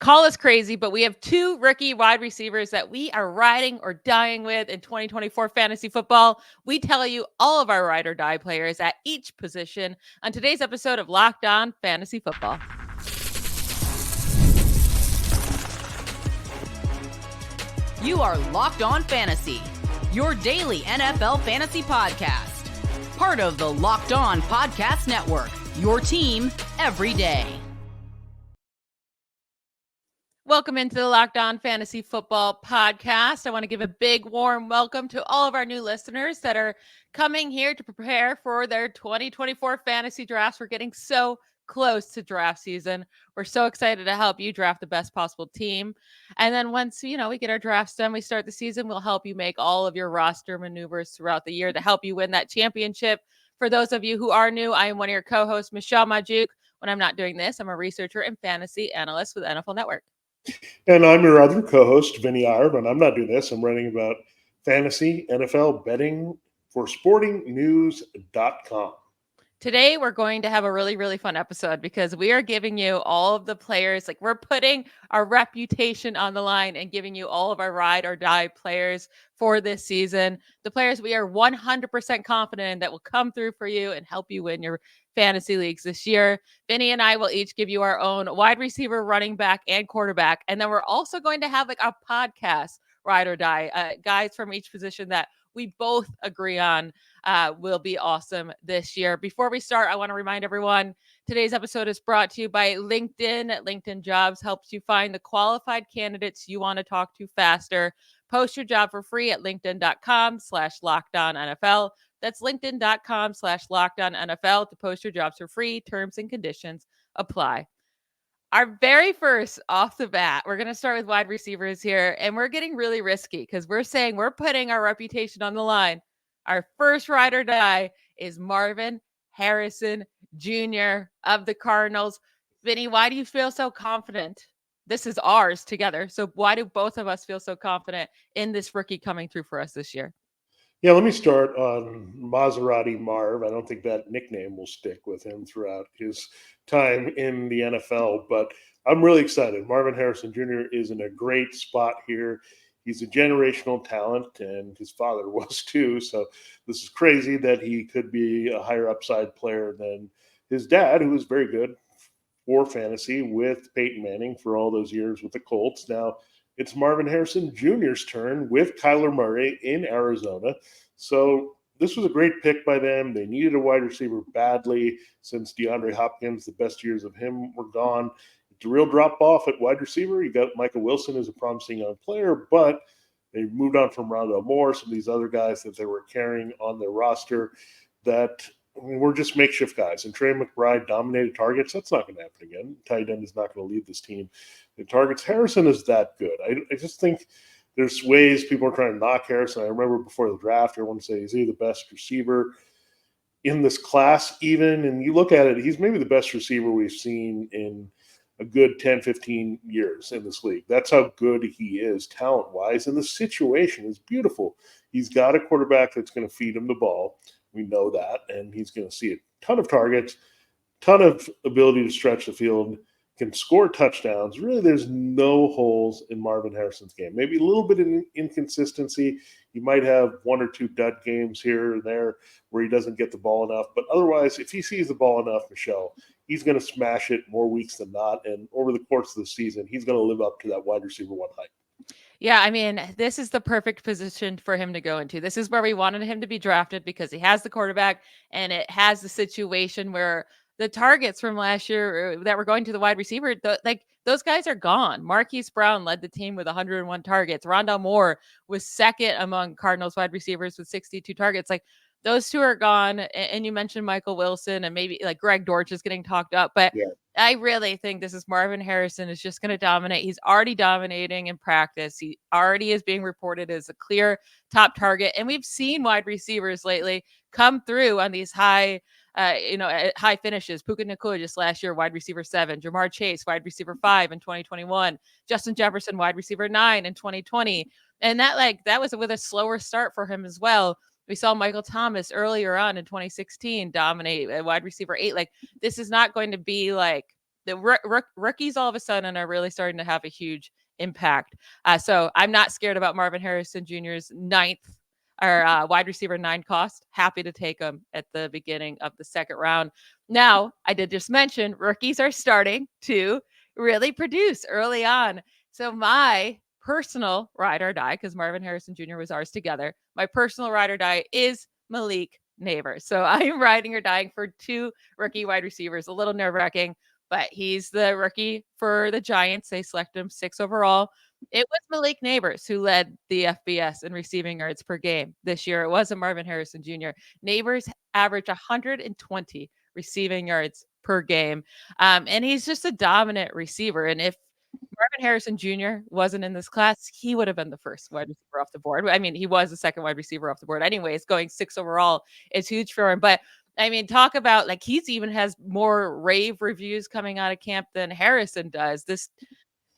Call us crazy, but we have two rookie wide receivers that we are riding or dying with in 2024 fantasy football. We tell you all of our ride or die players at each position on today's episode of Locked On Fantasy Football. You are Locked On Fantasy, your daily NFL fantasy podcast. Part of the Locked On Podcast Network, your team every day. Welcome into the Locked On Fantasy Football podcast. I want to give a big warm welcome to all of our new listeners that are coming here to prepare for their 2024 fantasy drafts. We're getting so close to draft season. We're so excited to help you draft the best possible team. And then once, we get our drafts done, we start the season, we'll help you make all of your roster maneuvers throughout the year to help you win that championship. For those of you who are new, I am one of your co-hosts, Michelle Magdziuk. When I'm not doing this, I'm a researcher and fantasy analyst with NFL Network. And I'm your other co-host, Vinnie Iyer. When I'm not doing this, I'm writing about fantasy, NFL, betting for sportingnews.com. Today, we're going to have a really, really fun episode because we are giving you all of the players, like we're putting our reputation on the line and giving you all of our ride or die players for this season. The players we are 100% confident in that will come through for you and help you win your fantasy leagues this year. Vinny and I will each give you our own wide receiver, running back, and quarterback. And then we're also going to have like a podcast, ride or die, guys from each position that we both agree on will be awesome this year. Before we start, I want to remind everyone, today's episode is brought to you by LinkedIn. LinkedIn Jobs helps you find the qualified candidates you want to talk to faster. Post your job for free at linkedin.com/LockedOnNFL. That's linkedin.com/LockedOnNFL to post your jobs for free. Terms and conditions apply. Our very first off the bat, we're going to start with wide receivers here, and we're getting really risky because we're saying we're putting our reputation on the line. Our first ride or die is Marvin Harrison Jr. of the Cardinals. Vinny, why do you feel so confident? This is ours together. So why do both of us feel so confident in this rookie coming through for us this year? Yeah, let me start on Maserati Marv. I don't think that nickname will stick with him throughout his time in the NFL, but I'm really excited. Marvin Harrison Jr. is in a great spot here. He's a generational talent, and his father was too. So this is crazy that he could be a higher upside player than his dad, who was very good for fantasy with Peyton Manning for all those years with the Colts. Now, it's Marvin Harrison Jr.'s turn with Kyler Murray in Arizona. So this was a great pick by them. They needed a wide receiver badly since DeAndre Hopkins, the best years of him were gone. It's a real drop-off at wide receiver. You got Michael Wilson as a promising young player, but they moved on from Rondell Moore, some of these other guys that they were carrying on their roster that we're just makeshift guys. And Trey McBride dominated targets. That's not going to happen again. Tight end is not going to lead this team in targets. Harrison is that good. I just think there's ways people are trying to knock Harrison. I remember before the draft, everyone would say, is he the best receiver in this class even? And you look at it, he's maybe the best receiver we've seen in a good 10, 15 years in this league. That's how good he is talent-wise. And the situation is beautiful. He's got a quarterback that's going to feed him the ball. We know that, and he's going to see a ton of targets, ton of ability to stretch the field, can score touchdowns. Really, there's no holes in Marvin Harrison's game. Maybe a little bit of inconsistency. He might have one or two dud games here and there where he doesn't get the ball enough. But otherwise, if he sees the ball enough, Michelle, he's going to smash it more weeks than not. And over the course of the season, he's going to live up to that wide receiver one hype. Yeah, I mean, this is the perfect position for him to go into. This is where we wanted him to be drafted because he has the quarterback and it has the situation where the targets from last year that were going to the wide receiver, those guys are gone. Marquise Brown led the team with 101 targets. Rondell Moore was second among Cardinals wide receivers with 62 targets. Like, those two are gone. And you mentioned Michael Wilson and maybe like Greg Dortch is getting talked up, but yeah. I really think this is Marvin Harrison is just going to dominate. He's already dominating in practice. He already is being reported as a clear top target. And we've seen wide receivers lately come through on these high finishes. Puka Nacua just last year, wide receiver 7. Jamar Chase, wide receiver 5 in 2021. Justin Jefferson, wide receiver 9 in 2020. And that was with a slower start for him as well. We saw Michael Thomas earlier on in 2016 dominate a wide receiver 8. Like, this is not going to be like the rookies all of a sudden are really starting to have a huge impact. So I'm not scared about Marvin Harrison Jr.'s wide receiver 9 cost. Happy to take him at the beginning of the second round. Now, I did just mention rookies are starting to really produce early on. So my personal ride or die, because Marvin Harrison Jr. was ours together, my personal ride or die is Malik Nabers. So I am riding or dying for 2 rookie wide receivers. A little nerve-wracking, but he's the rookie for the Giants. They selected him 6 overall. It was Malik Nabers who led the FBS in receiving yards per game this year. It wasn't Marvin Harrison Jr. Nabers averaged 120 receiving yards per game. And he's just a dominant receiver. And if Marvin Harrison Jr. wasn't in this class, he would have been the first wide receiver off the board. I mean, he was the second wide receiver off the board anyways. Going 6 overall is huge for him. But I mean, talk about like he's even has more rave reviews coming out of camp than Harrison does.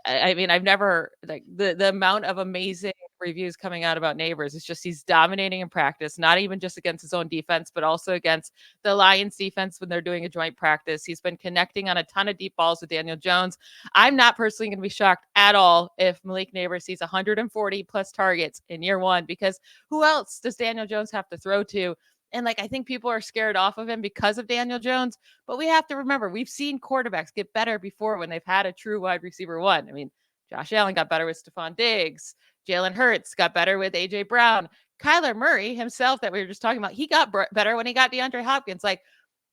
I mean, I've never like the amount of amazing reviews coming out about Nabers. It's just he's dominating in practice, not even just against his own defense, but also against the Lions defense when they're doing a joint practice. He's been connecting on a ton of deep balls with Daniel Jones. I'm not personally going to be shocked at all if Malik Nabers sees 140 plus targets in year 1, because who else does Daniel Jones have to throw to? And like, I think people are scared off of him because of Daniel Jones, but we have to remember we've seen quarterbacks get better before when they've had a true wide receiver 1. I mean, Josh Allen got better with Stephon Diggs. Jalen Hurts got better with A.J. Brown. Kyler Murray himself that we were just talking about, he got better when he got DeAndre Hopkins. Like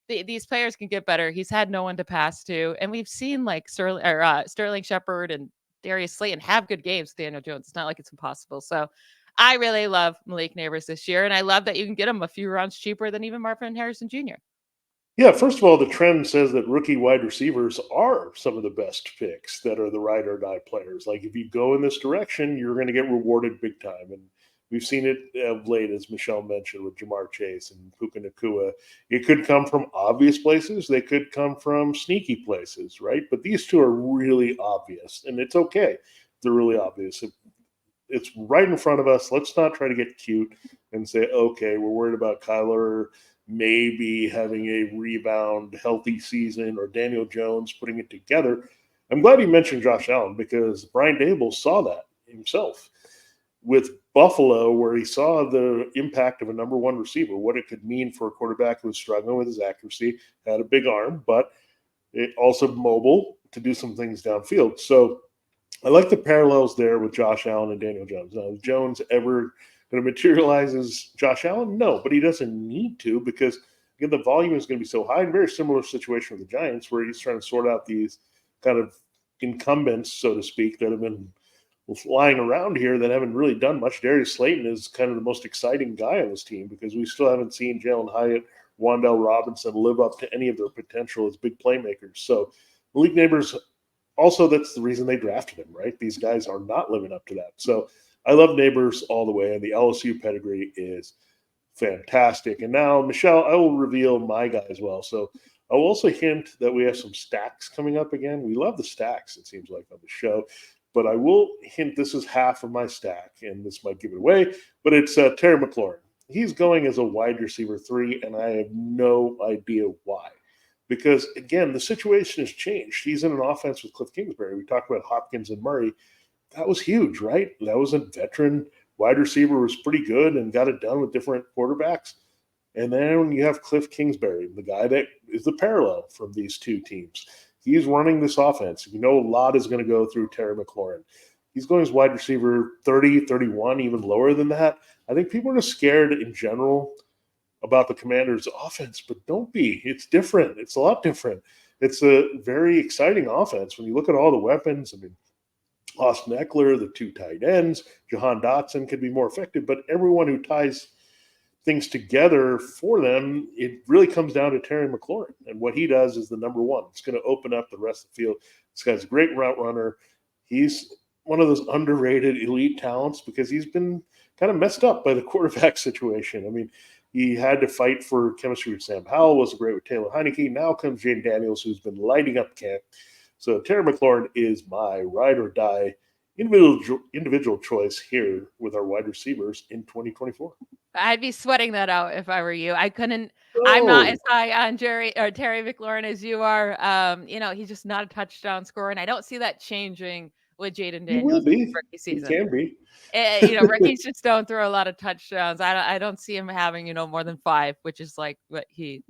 these players can get better. He's had no one to pass to. And we've seen like Sterling Shepard and Darius Slayton have good games with Daniel Jones. It's not like it's impossible. So I really love Malik Nabers this year. And I love that you can get him a few rounds cheaper than even Marvin Harrison Jr. Yeah, first of all, the trend says that rookie wide receivers are some of the best picks that are the ride or die players. Like if you go in this direction, you're going to get rewarded big time. And we've seen it of late, as Michelle mentioned, with Jamar Chase and Puka Nacua. It could come from obvious places. They could come from sneaky places, right? But these two are really obvious, and it's okay. They're really obvious. It's right in front of us. Let's not try to get cute and say, okay, we're worried about Kyler maybe having a rebound, healthy season, or Daniel Jones putting it together. I'm glad you mentioned Josh Allen, because Brian Daboll saw that himself with Buffalo, where he saw the impact of a number 1 receiver, what it could mean for a quarterback who was struggling with his accuracy, had a big arm, but it also mobile to do some things downfield. So I like the parallels there with Josh Allen and Daniel Jones. Now, is Jones ever going to materialize as Josh Allen? No, but he doesn't need to, because, again, the volume is going to be so high. And very similar situation with the Giants, where he's trying to sort out these kind of incumbents, so to speak, that have been flying around here that haven't really done much. Darius Slayton is kind of the most exciting guy on this team, because we still haven't seen Jalen Hyatt, Wan'Dale Robinson live up to any of their potential as big playmakers. So Malik Nabers, also, that's the reason they drafted him, right? These guys are not living up to that. So I love Nabers all the way, and the LSU pedigree is fantastic. And now, Michelle, I will reveal my guy as well. So I will also hint that we have some stacks coming up again. We love the stacks, it seems like, on the show. But I will hint this is half of my stack, and this might give it away, but it's Terry McLaurin. He's going as a wide receiver 3, and I have no idea why. Because, again, the situation has changed. He's in an offense with Cliff Kingsbury. We talked about Hopkins and Murray. That was huge, right? That was a veteran wide receiver, was pretty good and got it done with different quarterbacks. And then you have Cliff Kingsbury, the guy that is the parallel from these two teams. He's running this offense. You know, a lot is going to go through Terry McLaurin. He's going as wide receiver 30, 31, even lower than that. I think people are just scared in general about the Commanders' offense, but don't be. It's different. It's a lot different. It's a very exciting offense. When you look at all the weapons, I mean, Austin Eckler, the 2 tight ends, Jahan Dotson could be more effective, but everyone who ties things together for them, it really comes down to Terry McLaurin. And what he does is the number 1. It's going to open up the rest of the field. This guy's a great route runner. He's one of those underrated elite talents, because he's been kind of messed up by the quarterback situation. I mean, he had to fight for chemistry with Sam Howell, wasn't great with Taylor Heineke. Now comes Jayden Daniels, who's been lighting up camp. So Terry McLaurin is my ride or die individual choice here with our wide receivers in 2024. I'd be sweating that out if I were you. I couldn't. I'm not Oh, as high on Jerry or Terry McLaurin as you are. He's just not a touchdown scorer, and I don't see that changing with Jayden he will Daniels in his be. rookie He season. can be. Rookies just don't throw a lot of touchdowns. I don't see him having more than 5, which is like what he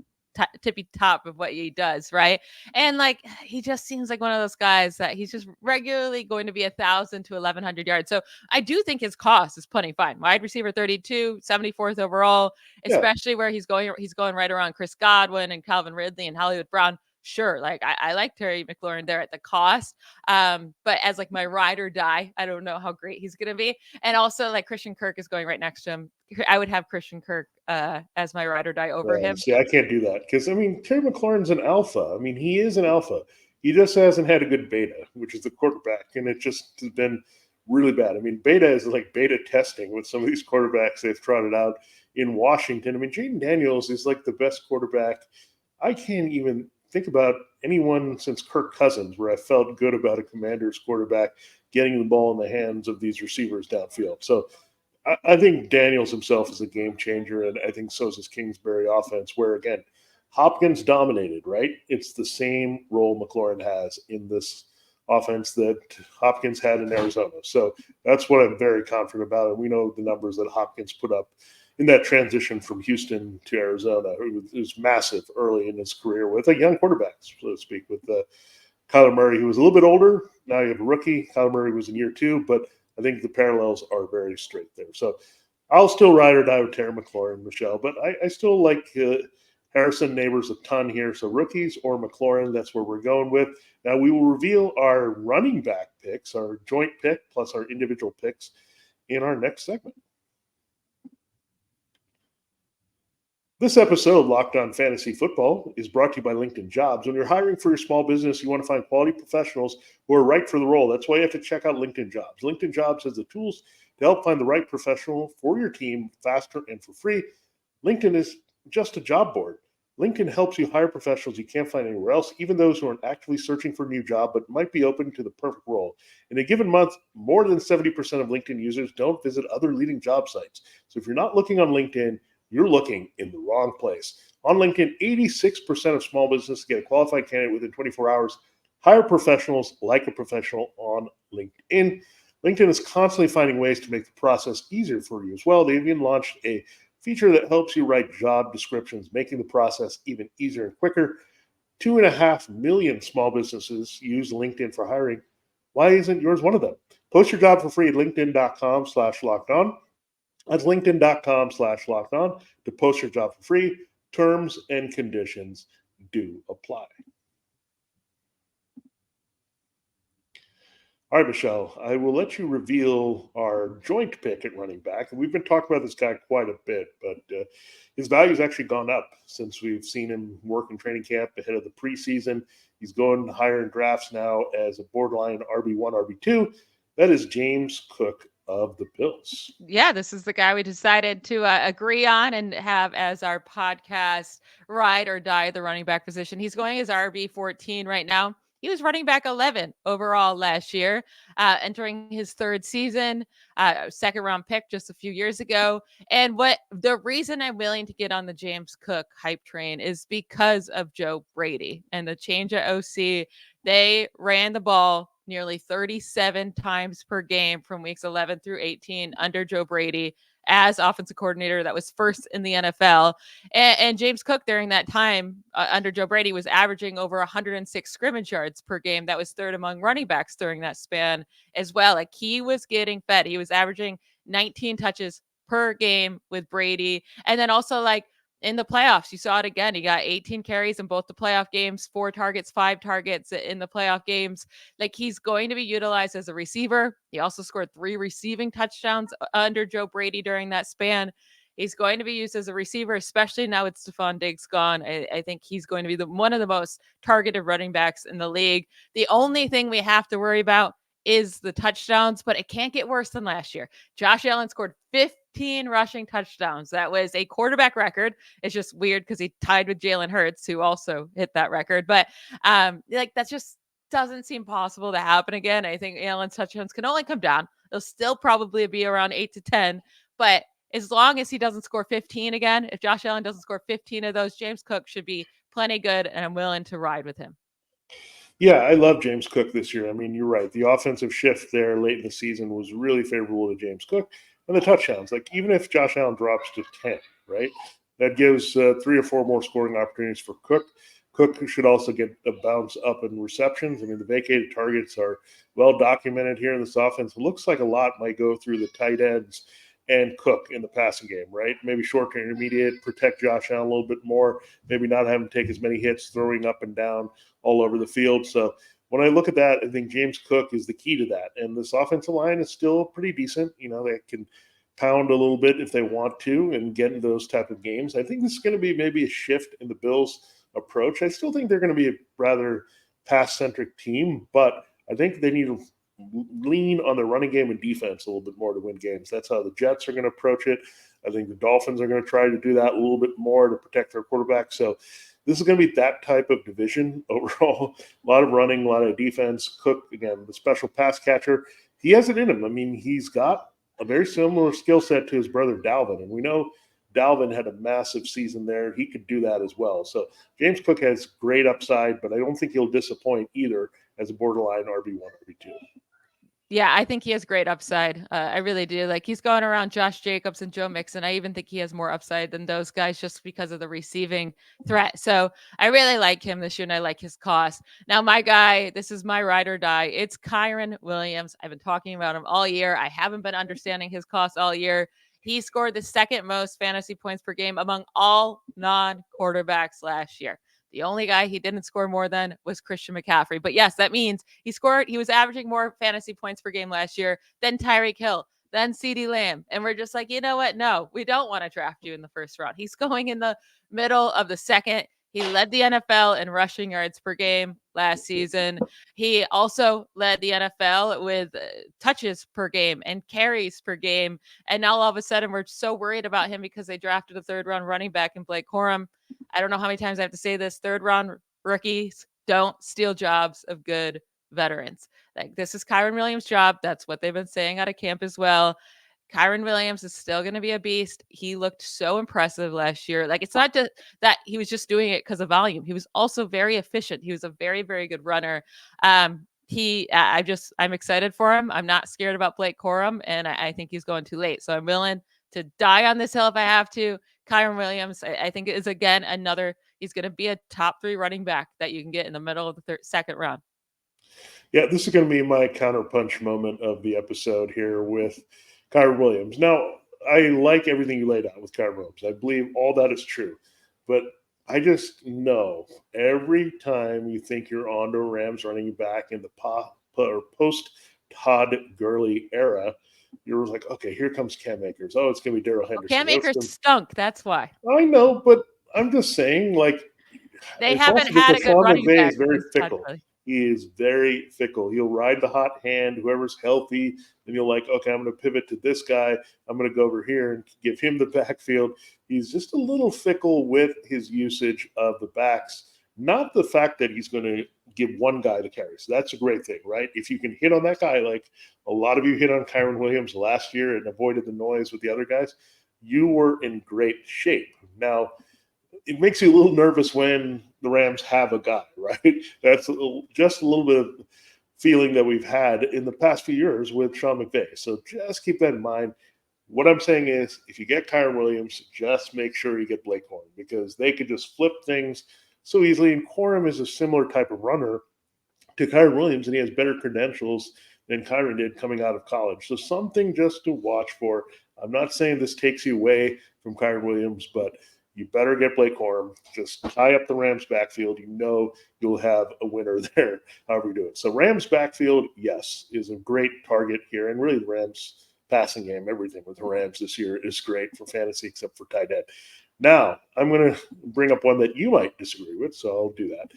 tippy top of what he does, right? And like he just seems like one of those guys that he's just regularly going to be 1,000 to 1,100 yards. So I do think his cost is plenty fine. Wide receiver 32, 74th overall, Yeah. especially where he's going. He's going right around Chris Godwin and Calvin Ridley and Hollywood Brown. Sure, like I like Terry McLaurin there at the cost. But as like my ride or die, I don't know how great he's gonna be. And also like Christian Kirk is going right next to him. I would have Christian Kirk as my ride or die over him. See, I can't do that because Terry McLaurin's an alpha. He is an alpha. He just hasn't had a good beta, which is the quarterback, and it just has been really bad. Beta is like beta testing with some of these quarterbacks they've trotted out in Washington. Jayden Daniels is like the best quarterback. I can't even think about anyone since Kirk Cousins where I felt good about a Commanders quarterback getting the ball in the hands of these receivers downfield. So I think Daniels himself is a game changer, and I think so is his Kingsbury offense, where, again, Hopkins dominated, right? It's the same role McLaurin has in this offense that Hopkins had in Arizona. So that's what I'm very confident about, and we know the numbers that Hopkins put up in that transition from Houston to Arizona. It was massive early in his career with a young quarterback, so to speak, with Kyler Murray, who was a little bit older. Now you have a rookie. Kyler Murray was in year 2, but I think the parallels are very straight there. So I'll still ride or die with Terry McLaurin, Michelle, but I still like Harrison Nabers a ton here. So rookies or McLaurin, that's where we're going with. Now we will reveal our running back picks, our joint pick plus our individual picks in our next segment. This episode of Locked On Fantasy Football is brought to you by LinkedIn Jobs. When you're hiring for your small business, you want to find quality professionals who are right for the role. That's why you have to check out LinkedIn Jobs. LinkedIn Jobs has the tools to help find the right professional for your team faster and for free. LinkedIn is just a job board. LinkedIn helps you hire professionals you can't find anywhere else, even those who aren't actively searching for a new job but might be open to the perfect role. In a given month, more than 70% of LinkedIn users don't visit other leading job sites. So if you're not looking on LinkedIn, you're looking in the wrong place. On LinkedIn, 86% of small businesses get a qualified candidate within 24 hours. Hire professionals like a professional on LinkedIn. LinkedIn is constantly finding ways to make the process easier for you as well. They've even launched a feature that helps you write job descriptions, making the process even easier and quicker. 2.5 million small businesses use LinkedIn for hiring. Why isn't yours one of them? Post your job for free at linkedin.com/lockedon. That's linkedin.com/lockedon to post your job for free. Terms and conditions do apply. All right, Michelle, I will let you reveal our joint pick at running back. And we've been talking about this guy quite a bit, but his value has actually gone up since we've seen him work in training camp ahead of the preseason. He's going higher in drafts now as a borderline RB1, RB2. That is James Cook of the Bills. Yeah, this is the guy we decided to agree on and have as our podcast ride or die the running back position. He's going as RB14 right now. He was running back 11 overall last year, entering his 3rd season, 2nd round pick just a few years ago. And what the reason I'm willing to get on the James Cook hype train is because of Joe Brady and the change at OC. They ran the ball nearly 37 times per game from weeks 11 through 18 under Joe Brady as offensive coordinator. That was 1st in the NFL. And James Cook during that time under Joe Brady was averaging over 106 scrimmage yards per game. That was 3rd among running backs during that span as well. Like he was getting fed. He was averaging 19 touches per game with Brady. And then also like in the playoffs, you saw it again. He got 18 carries in both the playoff games, 4 targets, 5 targets in the playoff games. Like he's going to be utilized as a receiver. He also scored 3 receiving touchdowns under Joe Brady during that span. He's going to be used as a receiver, especially now with Stephon Diggs gone. I think he's going to be one of the most targeted running backs in the league. The only thing we have to worry about is the touchdowns, but it can't get worse than last year. Josh Allen scored 15 rushing touchdowns. That was a quarterback record. It's just weird because he tied with Jalen Hurts, who also hit that record. But like that's just doesn't seem possible to happen again. I think Allen's touchdowns can only come down. They'll still probably be around 8 to 10, but as long as he doesn't score 15 again, if Josh Allen doesn't score 15 of those, James Cook should be plenty good, and I'm willing to ride with him. Yeah, I love James Cook this year. I mean, you're right. The offensive shift there late in the season was really favorable to James Cook. And the touchdowns, like even if Josh Allen drops to 10, right, that gives 3 or 4 more scoring opportunities for Cook. Cook should also get a bounce up in receptions. I mean, the vacated targets are well documented here in this offense. It looks like a lot might go through the tight ends and Cook in the passing game, right? Maybe short to intermediate, protect Josh Allen a little bit more, maybe not have him take as many hits throwing up and down all over the field. So when I look at that, I think James Cook is the key to that. And this offensive line is still pretty decent. You know, they can pound a little bit if they want to and get into those type of games. I think this is going to be maybe a shift in the Bills' approach. I still think they're going to be a rather pass-centric team, but I think they need to lean on the running game and defense a little bit more to win games. That's how the Jets are going to approach it. I think the Dolphins are going to try to do that a little bit more to protect their quarterback. So this is going to be that type of division overall. A lot of running, a lot of defense. Cook, again, the special pass catcher, he has it in him. I mean, he's got a very similar skill set to his brother Dalvin, and we know Dalvin had a massive season there. He could do that as well. So James Cook has great upside, but I don't think he'll disappoint either as a borderline RB1, RB2. Yeah, I think he has great upside. I really do. Like, he's going around Josh Jacobs and Joe Mixon. I even think he has more upside than those guys just because of the receiving threat. So I really like him this year, and I like his cost. Now, my guy, this is my ride or die. It's Kyren Williams. I've been talking about him all year. I haven't been understanding his cost all year. He scored the second most fantasy points per game among all non-quarterbacks last year. The only guy he didn't score more than was Christian McCaffrey. But yes, that means he was averaging more fantasy points per game last year than Tyreek Hill, than CeeDee Lamb. And we're just like, you know what? No, we don't want to draft you in the first round. He's going in the middle of the second. He led the NFL in rushing yards per game last season. He also led the NFL with touches per game and carries per game. And now all of a sudden we're so worried about him because they drafted a third round running back in Blake Corum. I don't know how many times I have to say this. Third round rookies don't steal jobs of good veterans. Like, this is Kyren Williams' job. That's what they've been saying out of camp as well. Kyren Williams is still going to be a beast. He looked so impressive last year. Like, it's not just that he was just doing it because of volume. He was also very efficient. He was a very, very good runner. I'm excited for him. I'm not scared about Blake Corum, and I think he's going too late. So I'm willing to die on this hill if I have to. Kyren Williams, I think, is again he's going to be a top 3 running back that you can get in the middle of the second round. Yeah, this is going to be my counterpunch moment of the episode here with Kyren Williams. Now, I like everything you laid out with Kyren Williams. I believe all that is true. But I just know every time you think you're on to a Rams running back in the post Todd Gurley era, you're like, okay, here comes Cam Akers. Oh, it's going to be Darrell Henderson. Cam Akers stunk. That's why. I know, but I'm just saying, like, they haven't had a good running back. Is very fickle. He is very fickle. He'll ride the hot hand, whoever's healthy, and you're like, okay, I'm going to pivot to this guy. I'm going to go over here and give him the backfield. He's just a little fickle with his usage of the backs. Not the fact that he's going to give one guy the carries. That's a great thing, right? If you can hit on that guy, like a lot of you hit on Kyren Williams last year and avoided the noise with the other guys, you were in great shape. Now, it makes you a little nervous when the Rams have a guy, right? That's just a little bit of feeling that we've had in the past few years with Sean McVay. So just keep that in mind. What I'm saying is, if you get Kyren Williams, just make sure you get Blake Corum, because they could just flip things so easily. And Corum is a similar type of runner to Kyren Williams, and he has better credentials than Kyren did coming out of college. So something just to watch for. I'm not saying this takes you away from Kyren Williams, but you better get Blake Corum. Just tie up the Rams backfield. You know you'll have a winner there, however you do it. So Rams backfield, yes, is a great target here. And really the Rams passing game, everything with the Rams this year is great for fantasy except for tight end. Now, I'm going to bring up one that you might disagree with, so I'll do that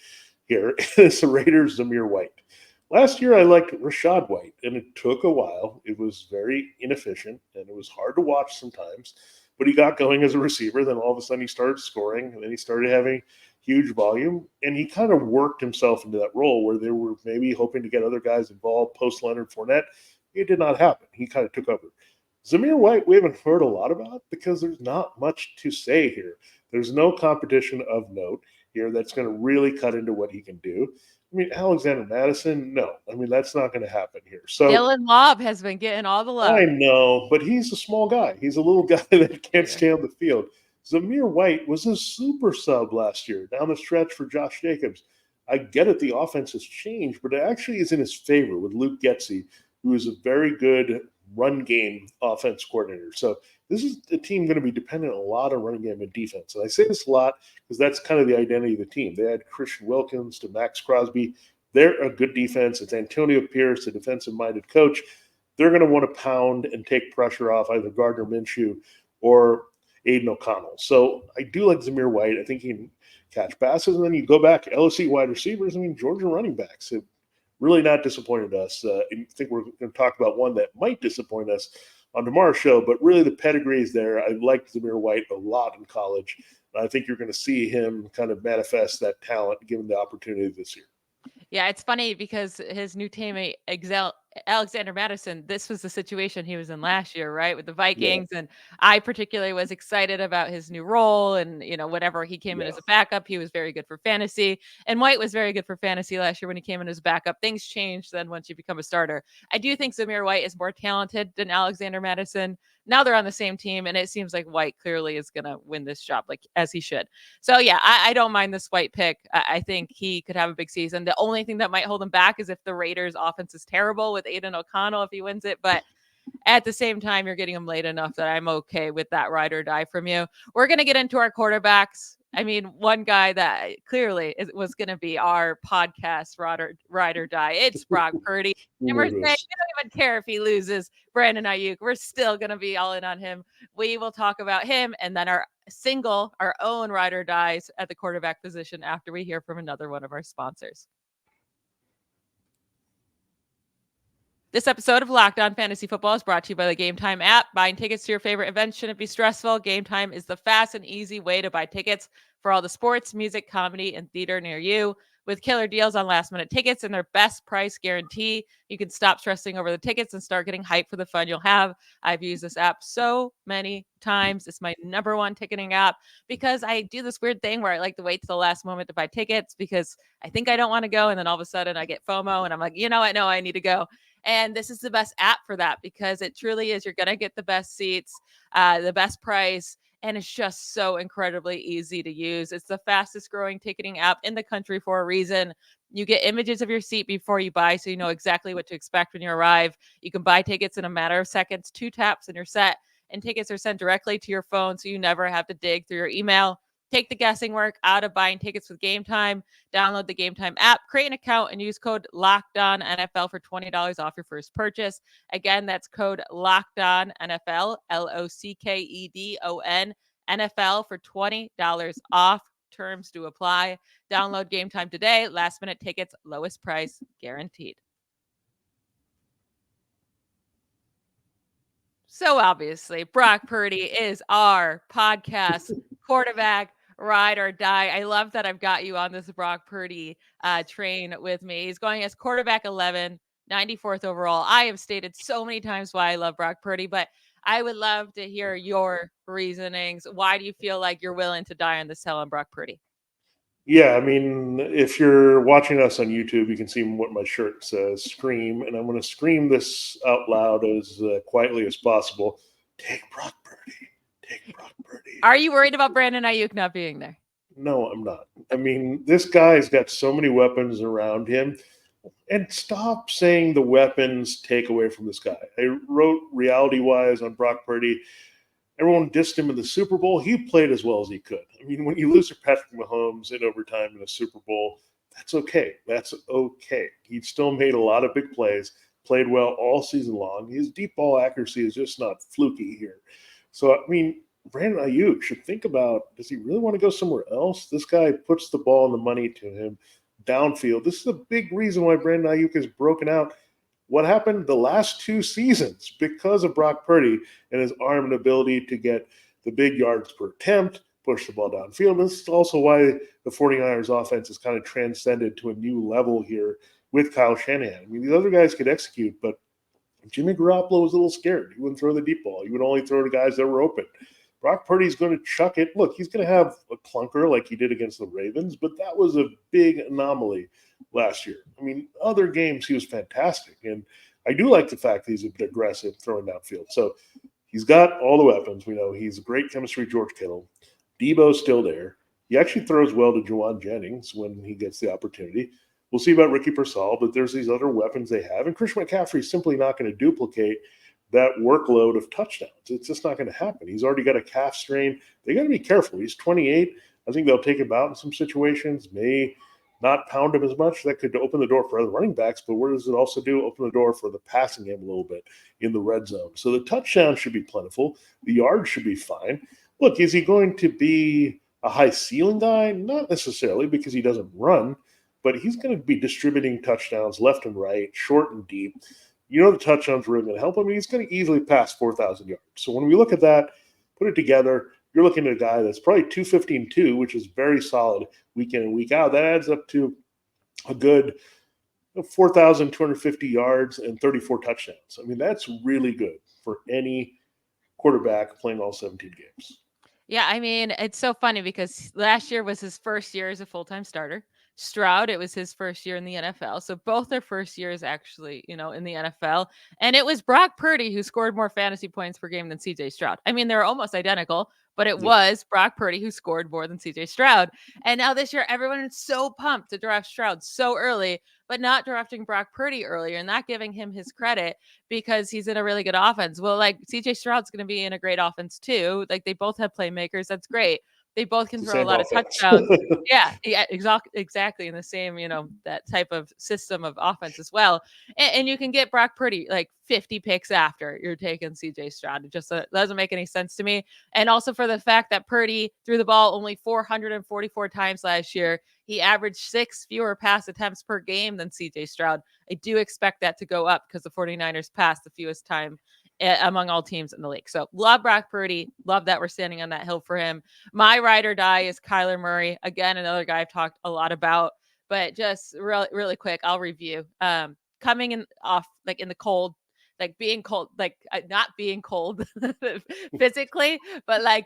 here. It's the Raiders' Zamir White. Last year, I liked Rachaad White, and it took a while. It was very inefficient, and it was hard to watch sometimes. But he got going as a receiver. Then all of a sudden he started scoring, and then he started having huge volume, and he kind of worked himself into that role where they were maybe hoping to get other guys involved post Leonard Fournette. It did not happen. He kind of took over. Zamir White, we haven't heard a lot about because there's not much to say here. There's no competition of note here that's going to really cut into what he can do. I mean, Alexander Madison, no. I mean, that's not going to happen here. So Dylan Lobb has been getting all the love. I know, but he's a small guy. He's a little guy that can't stay on the field. Zamir White was a super sub last year down the stretch for Josh Jacobs. I get it, the offense has changed, but it actually is in his favor with Luke Getsy, who is a very good run game offense coordinator. So this is a team going to be dependent on a lot of running game and defense. And I say this a lot because that's kind of the identity of the team. They had Christian Wilkins to Max Crosby. They're a good defense. It's Antonio Pierce, a defensive-minded coach. They're going to want to pound and take pressure off either Gardner Minshew or Aiden O'Connell. So I do like Zamir White. I think he can catch passes. And then you go back, LSU wide receivers. I mean, Georgia running backs have really not disappointed us. I think we're going to talk about one that might disappoint us on tomorrow's show, but really the pedigree is there. I liked Zamir White a lot in college. I think you're going to see him kind of manifest that talent given the opportunity this year. Yeah, it's funny because his new teammate, Alexander Madison, this was the situation he was in last year, right? With the Vikings. Yeah. And I particularly was excited about his new role. And, whenever he came in as a backup, he was very good for fantasy. And White was very good for fantasy last year when he came in as a backup. Things changed then once you become a starter. I do think Zamir White is more talented than Alexander Madison. Now they're on the same team, and it seems like White clearly is going to win this job, like as he should. So, yeah, I don't mind this White pick. I think he could have a big season. The only thing that might hold him back is if the Raiders' offense is terrible with Aiden O'Connell if he wins it. But at the same time, you're getting him late enough that I'm okay with that ride or die from you. We're going to get into our quarterbacks. I mean, one guy that clearly was going to be our podcast ride or die. It's Brock Purdy. And we're saying we don't even care if he loses Brandon Ayuk. We're still going to be all in on him. We will talk about him and then our own ride or dies at the quarterback position after we hear from another one of our sponsors. This episode of Locked On Fantasy Football is brought to you by the Game Time app. Buying tickets to your favorite events shouldn't be stressful. Game Time is the fast and easy way to buy tickets for all the sports, music, comedy, and theater near you. With killer deals on last-minute tickets and their best price guarantee, you can stop stressing over the tickets and start getting hyped for the fun you'll have. I've used this app so many times. It's my number one ticketing app because I do this weird thing where I like to wait to the last moment to buy tickets because I think I don't want to go, and then all of a sudden I get FOMO, and I'm like, you know what? No, I need to go. And this is the best app for that because it truly is. You're going to get the best seats, the best price, and it's just so incredibly easy to use. It's the fastest growing ticketing app in the country for a reason. You get images of your seat before you buy, so you know exactly what to expect when you arrive. You can buy tickets in a matter of seconds, 2 taps, and you're set. And tickets are sent directly to your phone, so you never have to dig through your email. Take the guessing work out of buying tickets with Game Time. Download the Game Time app, create an account, and use code LOCKEDONNFL for $20 off your first purchase. Again, that's code LOCKEDONNFL, LOCKEDON, NFL for $20 off. Terms do apply. Download Game Time today. Last-minute tickets, lowest price guaranteed. So obviously, Brock Purdy is our podcast quarterback. Ride or die. I love that I've got you on this Brock Purdy train with me. He's going as quarterback 11, 94th overall. I have stated so many times why I love Brock Purdy, but I would love to hear your reasonings. Why do you feel like you're willing to die on this hill on Brock Purdy? Yeah, I mean, if you're watching us on YouTube, you can see what my shirt says, scream, and I'm going to scream this out loud as quietly as possible. Take Brock Purdy. Take Brock Purdy. Are you worried about Brandon Ayuk not being there? No, I'm not. I mean, this guy's got so many weapons around him. And stop saying the weapons take away from this guy. I wrote reality-wise on Brock Purdy. Everyone dissed him in the Super Bowl. He played as well as he could. I mean, when you lose to Patrick Mahomes in overtime in a Super Bowl, that's okay. That's okay. He still made a lot of big plays, played well all season long. His deep ball accuracy is just not fluky here. So, I mean, Brandon Ayuk should think about, does he really want to go somewhere else? This guy puts the ball and the money to him downfield. This is a big reason why Brandon Ayuk has broken out. What happened the last 2 seasons because of Brock Purdy and his arm and ability to get the big yards per attempt, push the ball downfield. This is also why the 49ers offense has kind of transcended to a new level here with Kyle Shanahan. I mean, these other guys could execute, but Jimmy Garoppolo was a little scared. He wouldn't throw the deep ball. He would only throw to guys that were open. Brock Purdy's going to chuck it. Look, he's going to have a clunker like he did against the Ravens, but that was a big anomaly last year. I mean, other games he was fantastic, and I do like the fact that he's a bit aggressive throwing downfield. So he's got all the weapons. We know he's a great chemistry, George Kittle. Debo's still there. He actually throws well to Juwan Jennings when he gets the opportunity. We'll see about Ricky Pearsall, but there's these other weapons they have, and Christian McCaffrey's simply not going to duplicate that workload of touchdowns. It's just not going to happen. He's already got a calf strain. They got to be careful. He's 28. I think they'll take him out in some situations, may not pound him as much. That could open the door for other running backs, but what does it also do? Open the door for the passing game a little bit in the red zone. So the touchdown should be plentiful. The yards should be fine. Look, is he going to be a high ceiling guy? Not necessarily, because he doesn't run, but he's going to be distributing touchdowns left and right, short and deep. You know the touchdowns are really going to help him. He's going to easily pass 4,000 yards. So when we look at that, put it together, you're looking at a guy that's probably 215-2, which is very solid week in and week out. That adds up to a good 4,250 yards and 34 touchdowns. I mean, that's really good for any quarterback playing all 17 games. Yeah, I mean, it's so funny because last year was his first year as a full-time starter. Stroud, it was his first year in the NFL. So both their first years actually, in the NFL. And it was Brock Purdy who scored more fantasy points per game than CJ Stroud. I mean, they're almost identical, but it was Brock Purdy who scored more than CJ Stroud. And now this year, everyone is so pumped to draft Stroud so early, but not drafting Brock Purdy earlier and not giving him his credit because he's in a really good offense. Well, like CJ Stroud's going to be in a great offense too. Like they both have playmakers. That's great. They both can throw a lot of touchdowns. yeah, exactly. In the same, that type of system of offense as well. And you can get Brock Purdy like 50 picks after you're taking CJ Stroud. It just doesn't make any sense to me. And also for the fact that Purdy threw the ball only 444 times last year. He averaged 6 fewer pass attempts per game than CJ Stroud. I do expect that to go up because the 49ers passed the fewest time among all teams in the league. So love Brock Purdy. Love that we're standing on that hill for him. My ride or die is Kyler Murray. Again, another guy I've talked a lot about, but just really quick, I'll review. Coming in off like in the cold, like being cold, like not being cold physically, but like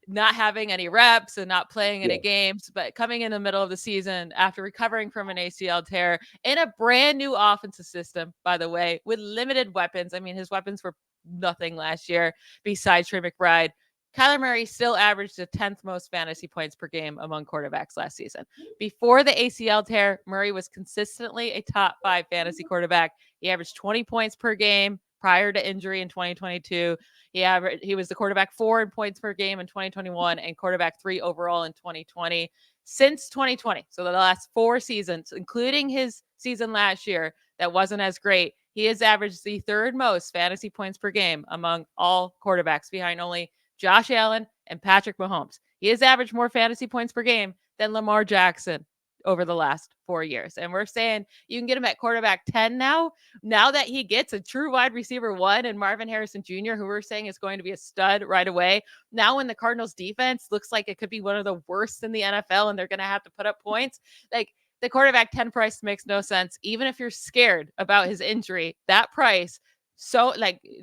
not having any reps and not playing any games, but coming in the middle of the season after recovering from an ACL tear in a brand new offensive system, by the way, with limited weapons. I mean, his weapons were nothing last year besides Trey McBride. Kyler Murray still averaged the 10th most fantasy points per game among quarterbacks last season. Before the ACL tear, Murray was consistently a top 5 fantasy quarterback. He averaged 20 points per game prior to injury in 2022. He was the quarterback 4 in points per game in 2021 and quarterback 3 overall in 2020. Since 2020, so the last 4 seasons, including his season last year that wasn't as great, he has averaged the 3rd most fantasy points per game among all quarterbacks, behind only Josh Allen and Patrick Mahomes. He has averaged more fantasy points per game than Lamar Jackson over the last 4 years. And we're saying you can get him at quarterback 10 now that he gets a true wide receiver 1 and Marvin Harrison Jr., who we're saying is going to be a stud right away. Now when the Cardinals defense looks like it could be one of the worst in the NFL and they're going to have to put up points, like the quarterback 10 price makes no sense. Even if you're scared about his injury, that price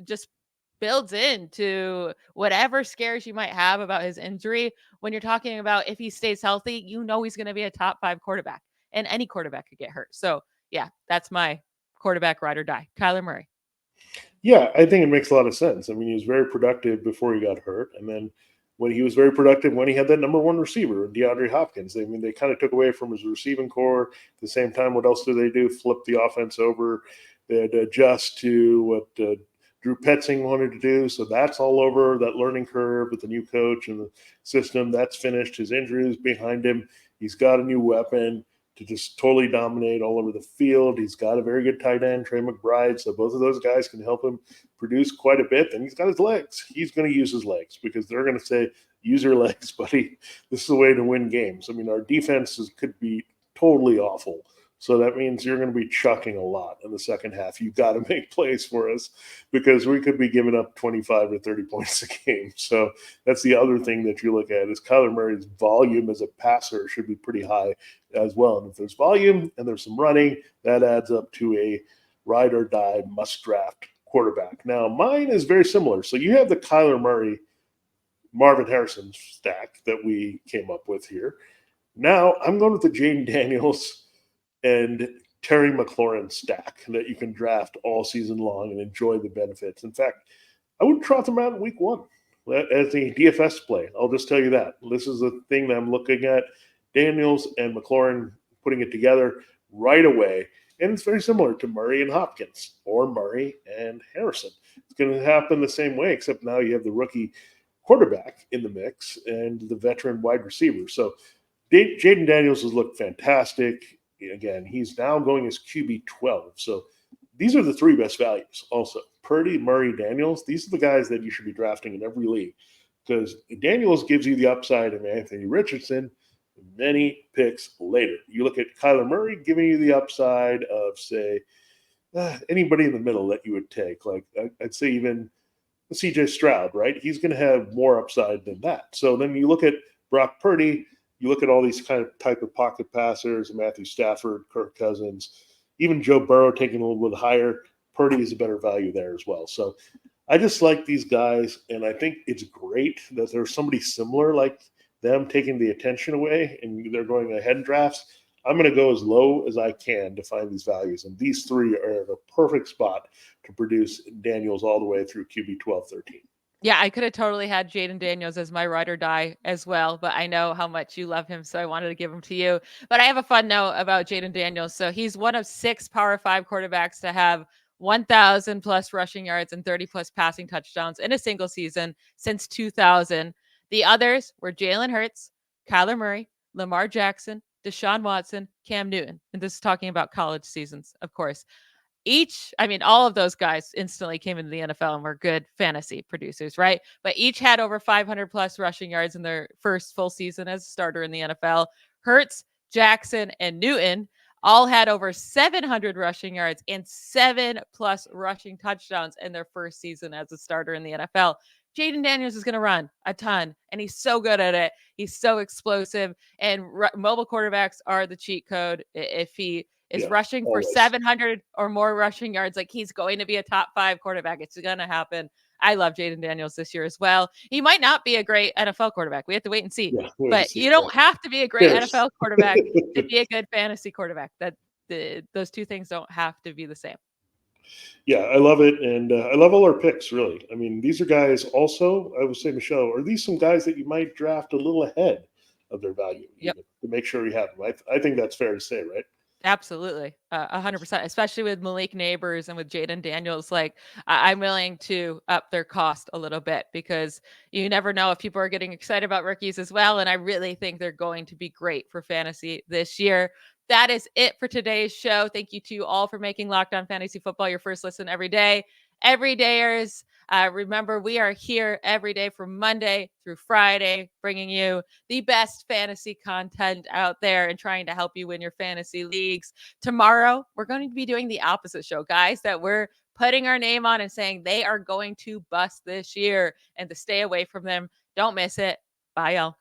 just builds into whatever scares you might have about his injury. When you're talking about if he stays healthy, he's going to be a top 5 quarterback, and any quarterback could get hurt. So yeah, that's my quarterback ride or die, Kyler Murray. Yeah, I think it makes a lot of sense. I mean, he was very productive before he got hurt, and then when he was very productive when he had that number 1 receiver, DeAndre Hopkins. I mean, they kind of took away from his receiving core. At the same time, what else do they do? Flip the offense over. They had to adjust to what Drew Petzing wanted to do. So that's all over, that learning curve with the new coach and the system. That's finished. His injuries behind him. He's got a new weapon to just totally dominate all over the field. He's got a very good tight end, Trey McBride. So both of those guys can help him produce quite a bit. And he's got his legs. He's going to use his legs because they're going to say, use your legs, buddy. This is the way to win games. I mean, our defenses could be totally awful. So that means you're going to be chucking a lot in the second half. You've got to make plays for us because we could be giving up 25 or 30 points a game. So that's the other thing that you look at is Kyler Murray's volume as a passer should be pretty high as well. And if there's volume and there's some running, that adds up to a ride or die must draft quarterback. Now, mine is very similar. So you have the Kyler Murray, Marvin Harrison stack that we came up with here. Now I'm going with the Jayden Daniels and Terry McLaurin stack that you can draft all season long and enjoy the benefits. In fact, I would trot them out in week 1 as a DFS play. I'll just tell you that. This is the thing that I'm looking at. Daniels and McLaurin putting it together right away. And it's very similar to Murray and Hopkins or Murray and Harrison. It's going to happen the same way, except now you have the rookie quarterback in the mix and the veteran wide receiver. So Jayden Daniels has looked fantastic. Again, he's now going as QB 12. So these are the 3 best values also. Purdy, Murray, Daniels. These are the guys that you should be drafting in every league because Daniels gives you the upside of Anthony Richardson many picks later. You look at Kyler Murray giving you the upside of, say, anybody in the middle that you would take. Like I'd say even CJ Stroud, right? He's going to have more upside than that. So then you look at Brock Purdy, you look at all these kind of type of pocket passers, Matthew Stafford, Kirk Cousins, even Joe Burrow taking a little bit higher. Purdy is a better value there as well. So I just like these guys, and I think it's great that there's somebody similar like them taking the attention away and they're going ahead in drafts. I'm going to go as low as I can to find these values, and these 3 are a perfect spot to produce Daniels all the way through QB 12, 13. Yeah, I could have totally had Jayden Daniels as my ride or die as well, but I know how much you love him, so I wanted to give him to you. But I have a fun note about Jayden Daniels. So he's one of 6 Power 5 quarterbacks to have 1,000 plus rushing yards and 30 plus passing touchdowns in a single season since 2000. The others were Jalen Hurts, Kyler Murray, Lamar Jackson, Deshaun Watson, Cam Newton. And this is talking about college seasons, of course. All of those guys instantly came into the NFL and were good fantasy producers, right? But each had over 500 plus rushing yards in their first full season as a starter in the NFL. Hurts, Jackson, and Newton all had over 700 rushing yards and 7 plus rushing touchdowns in their first season as a starter in the NFL. Jayden Daniels is going to run a ton, and he's so good at it. He's so explosive, and mobile quarterbacks are the cheat code. If he is rushing for 700 or more rushing yards, like he's going to be a top 5 quarterback. It's going to happen. I love Jayden Daniels this year as well. He might not be a great NFL quarterback. We have to wait and see. But you don't have to be a great NFL quarterback to be a good fantasy quarterback. Those 2 things don't have to be the same. Yeah, I love it. And I love all our picks, really. I mean, these are guys also, I would say, Michelle, are these some guys that you might draft a little ahead of their value to make sure you have them? I think that's fair to say, right? Absolutely. 100%, especially with Malik Nabers and with Jayden Daniels. Like I'm willing to up their cost a little bit because you never know if people are getting excited about rookies as well. And I really think they're going to be great for fantasy this year. That is it for today's show. Thank you to you all for making Locked On Fantasy Football your first listen every day. Everydayers, remember, we are here every day from Monday through Friday, bringing you the best fantasy content out there and trying to help you win your fantasy leagues. Tomorrow, we're going to be doing the opposite show, guys, that we're putting our name on and saying they are going to bust this year, and to stay away from them. Don't miss it. Bye, y'all.